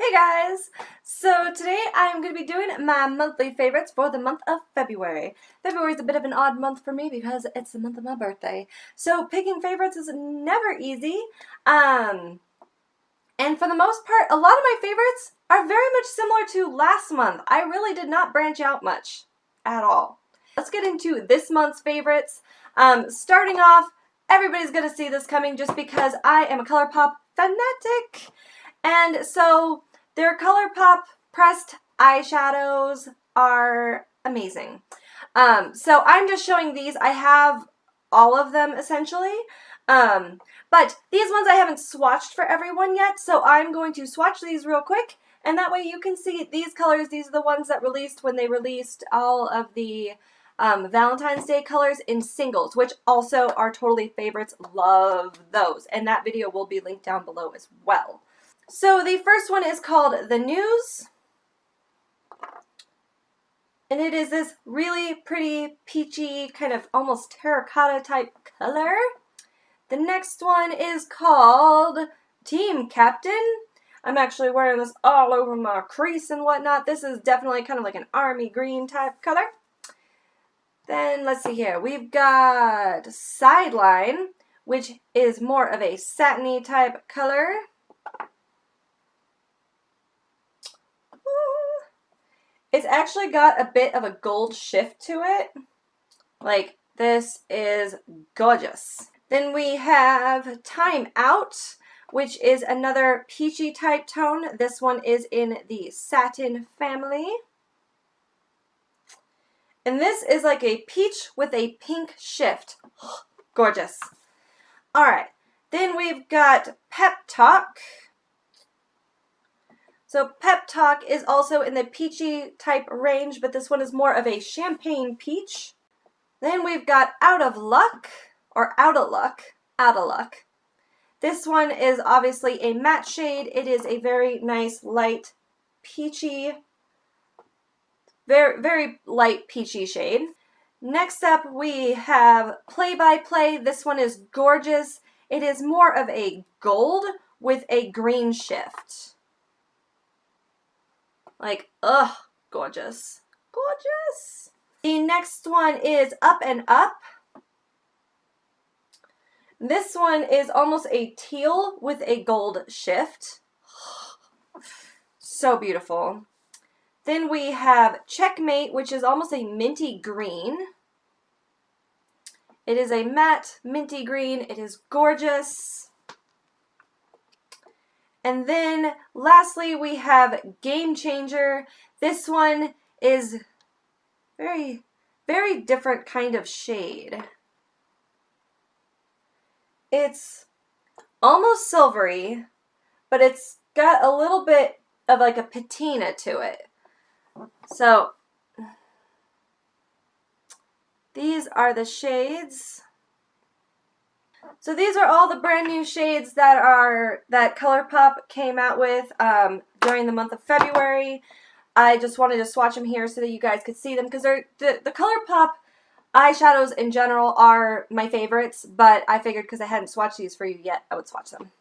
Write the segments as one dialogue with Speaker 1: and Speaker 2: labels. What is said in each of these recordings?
Speaker 1: Hey guys! So today I'm going to be doing my monthly favorites for the month of February. February is a bit of an odd month for me because it's the month of my birthday. So picking favorites is never easy. And for the most part, a lot of my favorites are very much similar to last month. I really did not branch out much at all. Let's get into this month's favorites. Starting off, everybody's going to see this coming just because I am a ColourPop fanatic. And so their ColourPop pressed eyeshadows are amazing. So I'm just showing these. I have all of them essentially. But these ones I haven't swatched for everyone yet, so I'm going to swatch these real quick, and that way you can see these colors. These are the ones that released when they released all of the Valentine's Day colors in singles, which also are totally favorites. Love those, and that video will be linked down below as well. So the first one is called The News, and it is this really pretty peachy kind of almost terracotta type color. The next one is called Team Captain. I'm actually wearing this all over my crease and whatnot. This is definitely kind of like an army green type color. Then let's see here. We've got Sideline, which is more of a satiny type color. It's actually got a bit of a gold shift to it. Like, this is gorgeous. Then we have Time Out, which is another peachy type tone. This one is in the satin family. And this is like a peach with a pink shift. Gorgeous. Alright, then we've got Pep Talk. So Pep Talk is also in the peachy type range, but this one is more of a champagne peach. Then we've got Out of Luck, or Out of Luck, Out of Luck. This one is obviously a matte shade. It is a very nice light peachy, very light peachy shade. Next up we have Play by Play. This one is gorgeous. It is more of a gold with a green shift. Like, ugh, gorgeous. Gorgeous. The next one is Up and Up. This one is almost a teal with a gold shift. So beautiful. Then we have Checkmate, which is almost a minty green. It is a matte minty green. It is gorgeous. And then lastly we have Game Changer. This one is very different kind of shade. It's almost silvery, but it's got a little bit of like a patina to it. So these are the shades. So these are all the brand new shades that ColourPop came out with during the month of February. I just wanted to swatch them here so that you guys could see them, because the ColourPop eyeshadows in general are my favorites, but I figured because I hadn't swatched these for you yet, I would swatch them.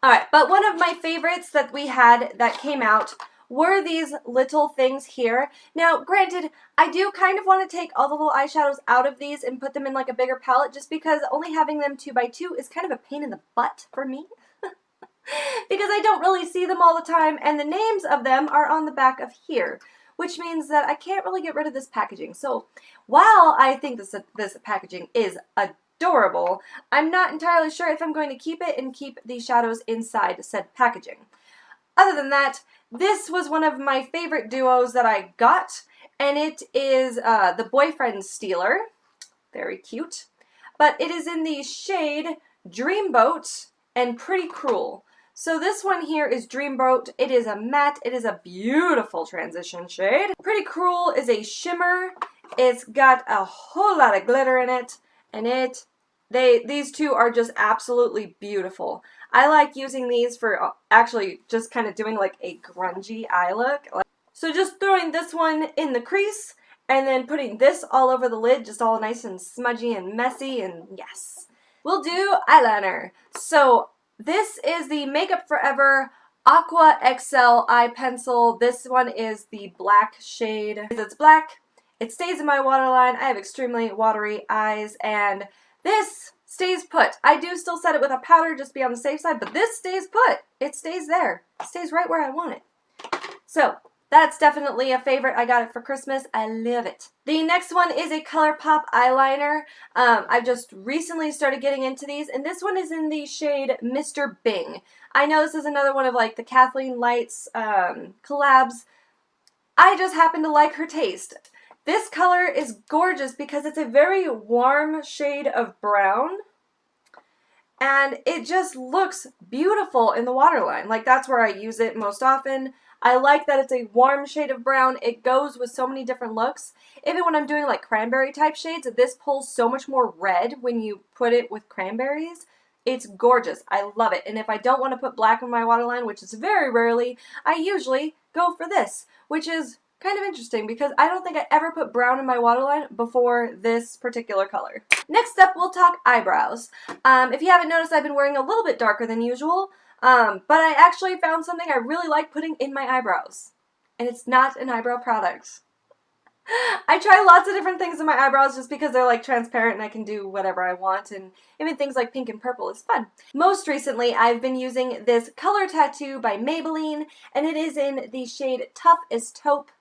Speaker 1: Alright, but one of my favorites that we had that came out were these little things here. Now, granted, I do kind of want to take all the little eyeshadows out of these and put them in like a bigger palette, just because only having them 2x2 is kind of a pain in the butt for me. Because I don't really see them all the time, and the names of them are on the back of here, which means that I can't really get rid of this packaging. So while I think this packaging is adorable, I'm not entirely sure if I'm going to keep it and keep these shadows inside said packaging. Other than that, this was one of my favorite duos that I got, and it is the Boyfriend Stealer. Very cute. But it is in the shade Dreamboat and Pretty Cruel. So this one here is Dreamboat. It is a matte. It is a beautiful transition shade. Pretty Cruel is a shimmer. It's got a whole lot of glitter in it, and these two are just absolutely beautiful. I like using these for actually just kind of doing like a grungy eye look. So just throwing this one in the crease and then putting this all over the lid, just all nice and smudgy and messy, and yes. We'll do eyeliner. So this is the Makeup Forever Aqua XL eye pencil. This one is the black shade. It's black. It stays in my waterline. I have extremely watery eyes, and this stays put. I do still set it with a powder just to be on the safe side, but this stays put. It stays there. It stays right where I want it. So that's definitely a favorite. I got it for Christmas. I love it. The next one is a ColourPop eyeliner. I've just recently started getting into these, and this one is in the shade Mr. Bing. I know this is another one of like the Kathleen Lights collabs. I just happen to like her taste. This color is gorgeous because it's a very warm shade of brown, and it just looks beautiful in the waterline. Like, that's where I use it most often. I like that it's a warm shade of brown. It goes with so many different looks. Even when I'm doing like cranberry type shades, this pulls so much more red when you put it with cranberries. It's gorgeous. I love it. And if I don't want to put black in my waterline, which is very rarely, I usually go for this, which is kind of interesting because I don't think I ever put brown in my waterline before this particular color. Next up, we'll talk eyebrows. If you haven't noticed, I've been wearing a little bit darker than usual, but I actually found something I really like putting in my eyebrows, and it's not an eyebrow product. I try lots of different things in my eyebrows just because they're like transparent and I can do whatever I want, and even things like pink and purple is fun. Most recently, I've been using this Color Tattoo by Maybelline, and it is in the shade Tough as Taupe.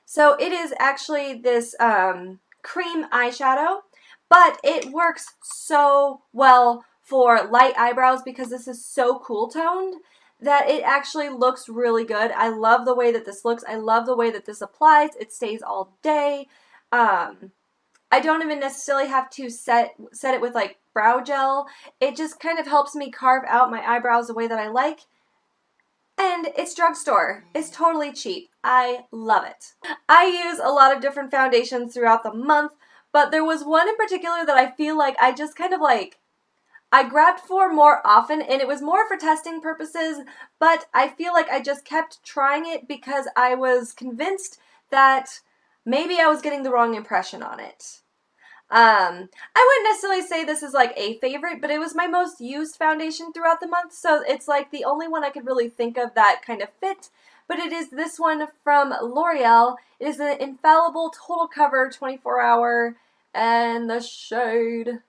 Speaker 1: So it is actually this cream eyeshadow, but it works so well for light eyebrows because this is so cool toned that it actually looks really good. I love the way that this looks. I love the way that this applies. It stays all day. I don't even necessarily have to set it with like brow gel. It just kind of helps me carve out my eyebrows the way that I like. And it's drugstore. It's totally cheap. I love it. I use a lot of different foundations throughout the month, but there was one in particular that I feel like I just kind of like, I grabbed for more often, and it was more for testing purposes, but I feel like I just kept trying it because I was convinced that maybe I was getting the wrong impression on it. I wouldn't necessarily say this is like a favorite, but it was my most used foundation throughout the month, so it's like the only one I could really think of that kind of fit, but it is this one from L'Oreal. It is an Infallible Total Cover 24-hour, and the shade,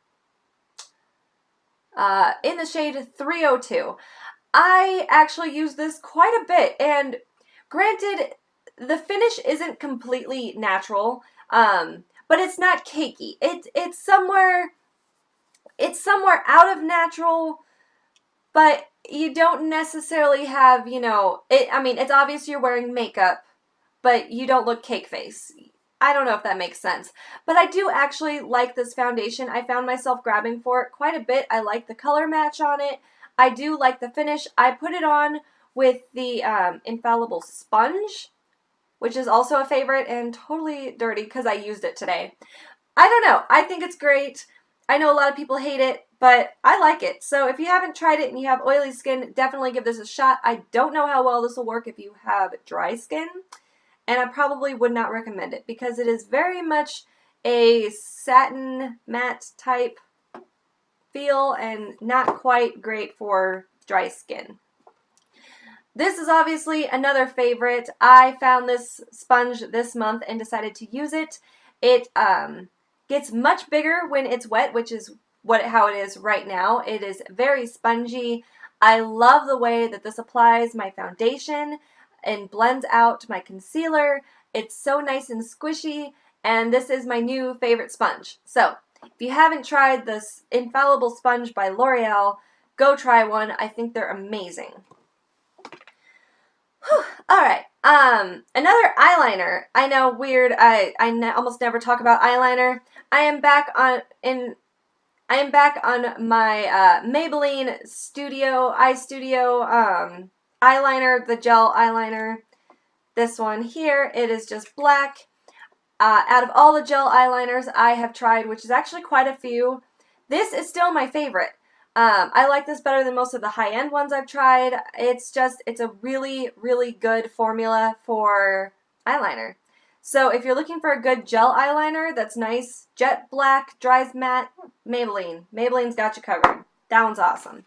Speaker 1: in the shade 302. I actually use this quite a bit, and granted, the finish isn't completely natural, but it's not cakey. It's somewhere out of natural, but you don't necessarily have, you know, I mean, it's obvious you're wearing makeup, but you don't look cake face. I don't know if that makes sense, but I do actually like this foundation. I found myself grabbing for it quite a bit. I like the color match on it. I do like the finish. I put it on with the Infallible sponge, which is also a favorite and totally dirty because I used it today. I don't know. I think it's great. I know a lot of people hate it, but I like it. So if you haven't tried it and you have oily skin, definitely give this a shot. I don't know how well this will work if you have dry skin, and I probably would not recommend it because it is very much a satin matte type feel and not quite great for dry skin. This is obviously another favorite. I found this sponge this month and decided to use it. It gets much bigger when it's wet, which is how it is right now. It is very spongy. I love the way that this applies my foundation and blends out my concealer. It's so nice and squishy, and this is my new favorite sponge. So if you haven't tried this Infallible sponge by L'Oreal, go try one. I think they're amazing. Alright, another eyeliner. I know, weird, I almost never talk about eyeliner. I am back on my Maybelline Eye Studio eyeliner, the gel eyeliner. This one here, it is just black. Out of all the gel eyeliners I have tried, which is actually quite a few, this is still my favorite. I like this better than most of the high-end ones I've tried. It's a really, really good formula for eyeliner. So if you're looking for a good gel eyeliner that's nice, jet black, dries matte, Maybelline. Maybelline's got you covered. That one's awesome.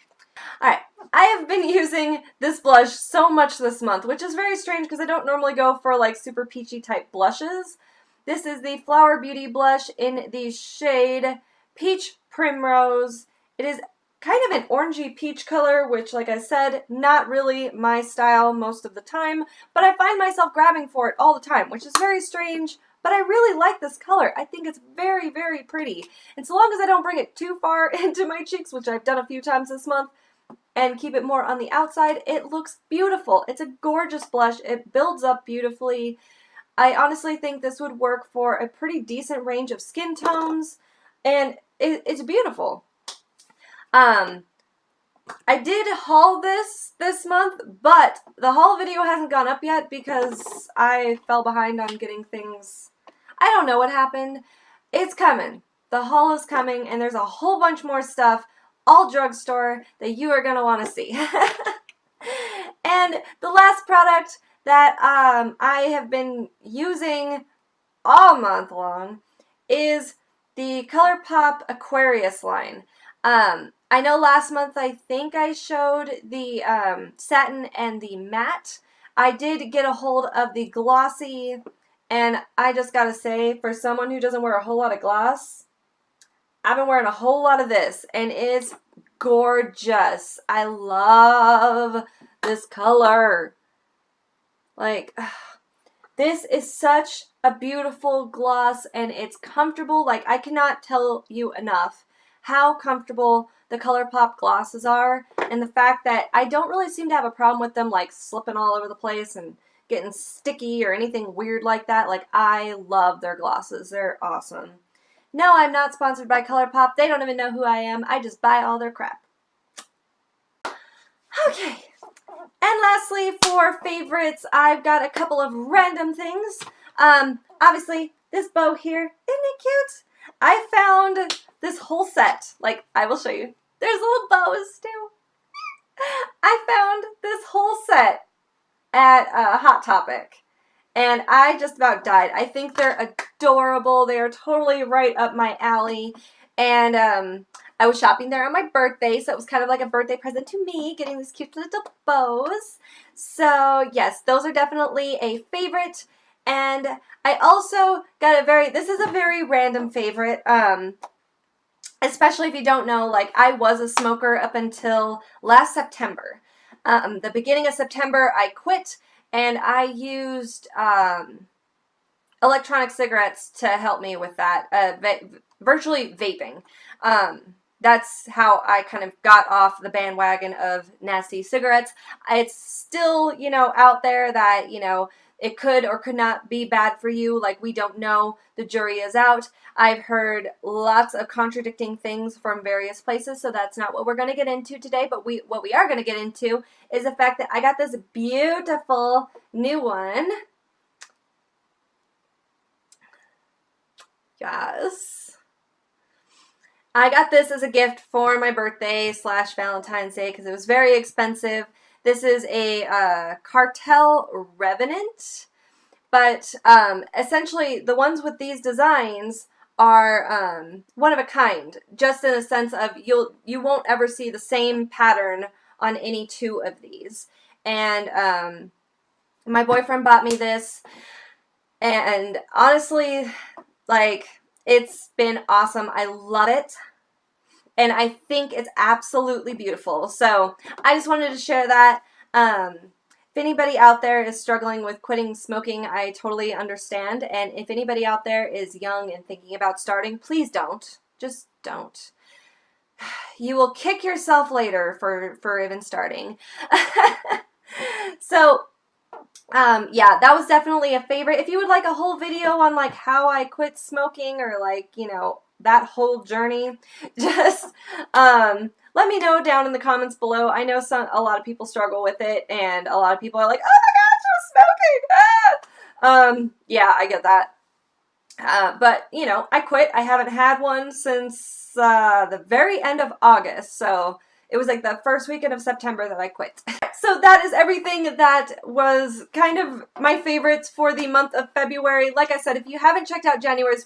Speaker 1: Alright, I have been using this blush so much this month, which is very strange because I don't normally go for like super peachy type blushes. This is the Flower Beauty blush in the shade Peach Primrose. It is kind of an orangey peach color, which, like I said, not really my style most of the time, but I find myself grabbing for it all the time, which is very strange, but I really like this color. I think it's very, very pretty. And so long as I don't bring it too far into my cheeks, which I've done a few times this month, and keep it more on the outside, it looks beautiful. It's a gorgeous blush. It builds up beautifully. I honestly think this would work for a pretty decent range of skin tones, and it's beautiful. I did haul this month, but the haul video hasn't gone up yet because I fell behind on getting things. I don't know what happened. It's coming. The haul is coming, and there's a whole bunch more stuff, all drugstore, that you are going to want to see. And the last product that I have been using all month long is the ColourPop Aquarius line. I know last month I think I showed the satin and the matte. I did get a hold of the glossy, and I just gotta say, for someone who doesn't wear a whole lot of gloss, I've been wearing a whole lot of this, and it's gorgeous. I love this color. Like, this is such a beautiful gloss, and it's comfortable. Like, I cannot tell you enough how comfortable the ColourPop glosses are, and the fact that I don't really seem to have a problem with them like slipping all over the place and getting sticky or anything weird like that. Like, I love their glosses. They're awesome. No, I'm not sponsored by ColourPop. They don't even know who I am. I just buy all their crap. Okay. And lastly, for favorites, I've got a couple of random things. Obviously, this bow here, isn't it cute? I found this whole set. Like, I will show you. There's little bows, too. I found this whole set at Hot Topic, and I just about died. I think they're adorable. They are totally right up my alley, and I was shopping there on my birthday, so it was kind of like a birthday present to me, getting these cute little bows. So, yes, those are definitely a favorite. And I also got this is a very random favorite, especially if you don't know, like, I was a smoker up until last September. The beginning of September, I quit, and I used electronic cigarettes to help me with that, virtually vaping. That's how I kind of got off the bandwagon of nasty cigarettes. It's still, you know, out there that, you know, it could or could not be bad for you. Like, we don't know. The jury is out. I've heard lots of contradicting things from various places, so that's not what we're going to get into today. But what we are going to get into is the fact that I got this beautiful new one. Yes. I got this as a gift for my birthday / Valentine's Day because it was very expensive. This is a Cartel Revenant, but essentially the ones with these designs are one of a kind, just in the sense of you won't ever see the same pattern on any two of these. And my boyfriend bought me this, and honestly, like, it's been awesome. I love it. And I think it's absolutely beautiful. So I just wanted to share that. If anybody out there is struggling with quitting smoking, I totally understand. And if anybody out there is young and thinking about starting, please don't. Just don't. You will kick yourself later for even starting. So, yeah, that was definitely a favorite. If you would like a whole video on, like, how I quit smoking, or, like, you know, that whole journey, just let me know down in the comments below. I know a lot of people struggle with it, and a lot of people are like, oh my gosh, you're smoking! Ah! Yeah, I get that. But, you know, I quit. I haven't had one since the very end of August, so it was like the first weekend of September that I quit. So that is everything that was kind of my favorites for the month of February. Like I said, if you haven't checked out January's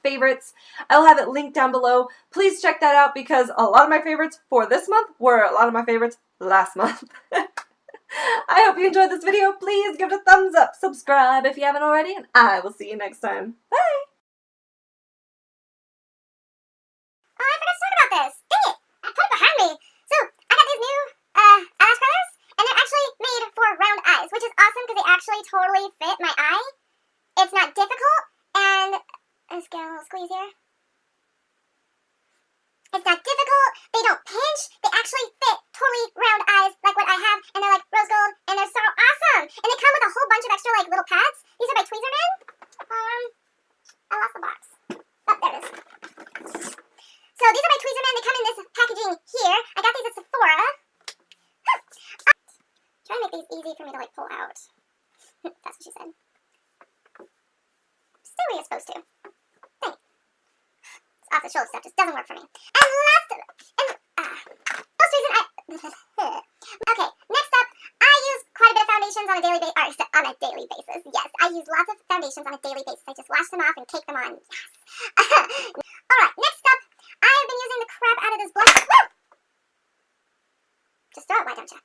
Speaker 1: favorites. I'll have it linked down below. Please check that out because a lot of my favorites for this month were a lot of my favorites last month. I hope you enjoyed this video. Please give it a thumbs up, subscribe if you haven't already, and I will see you next time. Bye!
Speaker 2: Oh, I forgot to talk about this. Dang it! I put it behind me. So, I got these new eyelash curlers, and they're actually made for round eyes, which is awesome because they actually totally fit my eye. It's not difficult, and let's get a little squeeze here. It's not difficult, they don't pinch, they actually fit totally round eyes like what I have, and they're like rose gold, and they're so awesome! And they come with a whole bunch of extra like little pads. These are by Tweezerman. I lost the box. Oh, there it is. So these are by Tweezerman, they come in this packaging here. I got these at Sephora. Try to make these easy for me to like pull out. That's what she said. Still where you're supposed to. Thanks. This off the shoulder stuff just doesn't work for me. And last, most reason okay, next up, I use quite a bit of foundations on a daily basis. Yes, I use lots of foundations on a daily basis. I just wash them off and cake them on. Yes. Alright, next up, I've been using the crap out of this blush. Woo! Just throw it, why don't you?